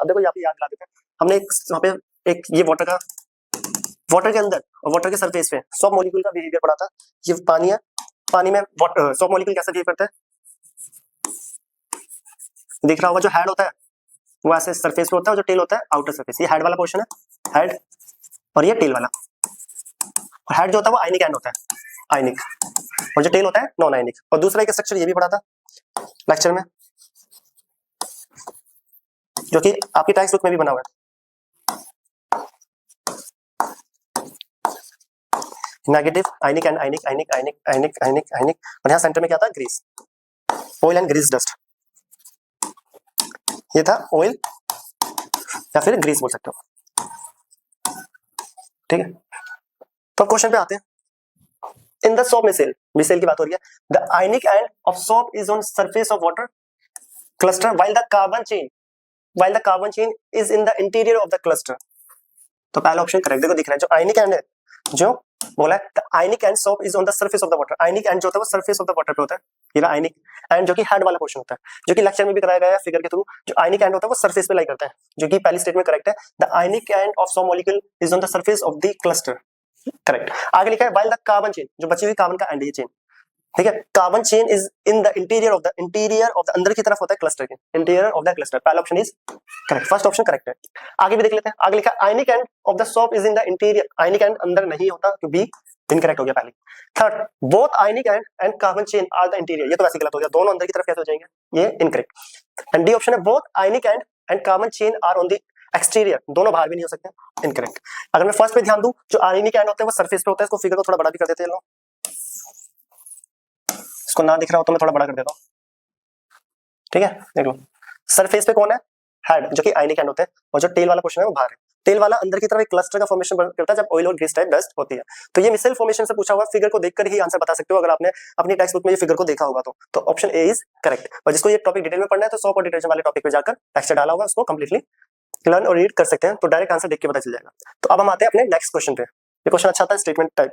अब देखो यहाँ पे याद दिला देते हैं, हमने यहाँ पे एक ये वाटर के अंदर और वाटर के सरफेस पे सॉफ्ट मॉलिक्यूल का बिहेवियर पढ़ा था। ये पानी है, पानी में सॉफ्ट मॉलिक्यूल कैसे बिहेव करता है, दिख रहा होगा। जो हेड होता है वो ऐसे सरफेस पे होता है, और जो टेल होता है आउटर सरफेस। ये हेड वाला पोर्शन है, हेड, और ये टेल वाला। और हेड जो होता है वो आयनिक एंड होता है, आयनिक, और जो टेल होता है नॉन आयनिक। और दूसरा एक स्ट्रक्चर ये भी पढ़ा था लेक्चर में, जो कि आपकी टेक्स्ट बुक में भी बना हुआ है, नेगेटिव आयनिक एंड आयनिक, आयनिक आयनिक आयनिक आयनिक आयनिक, और यहाँ सेंटर में क्या था, grease, oil and grease dust. ये था ऑयल या फिर ग्रीस बोल सकते हो, ठीक है। तो क्वेश्चन पे आते हैं। In the soap micelle, micelle की बात हो रही है, the ionic end of soap is on surface of water cluster while the carbon chain is in the interior of the cluster. तो पहला ऑप्शन करेक्ट। देखो दिख रहा है, जो आयनिक एंड है, जो बोला है the ionic and soap is on the surface of the water. Ionic and जो होता है वो सरफेस ऑफ द वाटर पे होता है, ये रहा आयनिक एंड, जो कि हेड वाला पोर्शन होता है, जो कि लेक्चर में भी कराया गया है फिगर के थ्रू। जो आयनिक एंड होता है वो सरफेस पे लाई करता है, जो कि पहली स्टेटमेंट करेक्ट है। The ionic end of soap molecule is on the surface of the cluster, correct. आगे लिखा है व्हाइल द कार्बन चेन, जो बची हुई कार्बन का एंड, ये चेन, ठीक है। Carbon chain is in the interior of the अंदर की तरफ होता है क्लस्टर के, इंटीरियर ऑफ द क्लस्टर। पहला option is correct, first option correct है। आगे भी देख लेते हैं। आगे लिखा ionic end of the soap is in the interior, ionic end अंदर नहीं होता, तो बी इनकरेक्ट हो गया पहले। Third, both ionic and carbon chain are the interior, ये तो वैसे गलत हो गया, दोनों अंदर की तरफ कैसे हो जाएंगे, ये इनकरेक्ट। एंड डी ऑप्शन है both ionic and carbon chain are on the exterior, दोनों बाहर भी नहीं हो सकते, इनकरेक्ट। अगर मैं फर्स्ट पे ध्यान दूं, जो आयनिक एंड होते हैं वो सरफेस पे होता है, इसको फिगर को थोड़ा बड़ा भी कर देते हैं, इसको ना दिख रहा हो तो मैं थोड़ा बड़ा कर देता हूँ, ठीक है। देख लो, सरफेस पे कौन है, हेड, जो कि आयनिक एंड होते हैं, और जो टेल वाला पोर्शन है वो बाहर है। टेल वाला अंदर की तरफ एक क्लस्टर का फॉर्मेशन करता है जब ऑयल और ग्रीस टाइप डस्ट होती है। तो ये मिसेल फॉर्मेशन से पूछा हुआ, फिगर को देखकर ही आंसर बता सकते हो, अगर आपने अपनी टेक्स्ट बुक में ये फिगर को देखा होगा तो ऑप्शन ए इज करेक्ट। और जिसको ये टॉपिक डिटेल में पढ़ना है तो सॉप और डिटर्जेंट वाले टॉपिक पे जाकर टेक्स्ट डाला होगा, उसको कंप्लीटली लर्न और रीड कर सकते हैं, तो डायरेक्ट आंसर देख के पता चल जाएगा। तो अब हम आते हैं अपने नेक्स्ट क्वेश्चन पे। ये क्वेश्चन अच्छा था, स्टेटमेंट टाइप।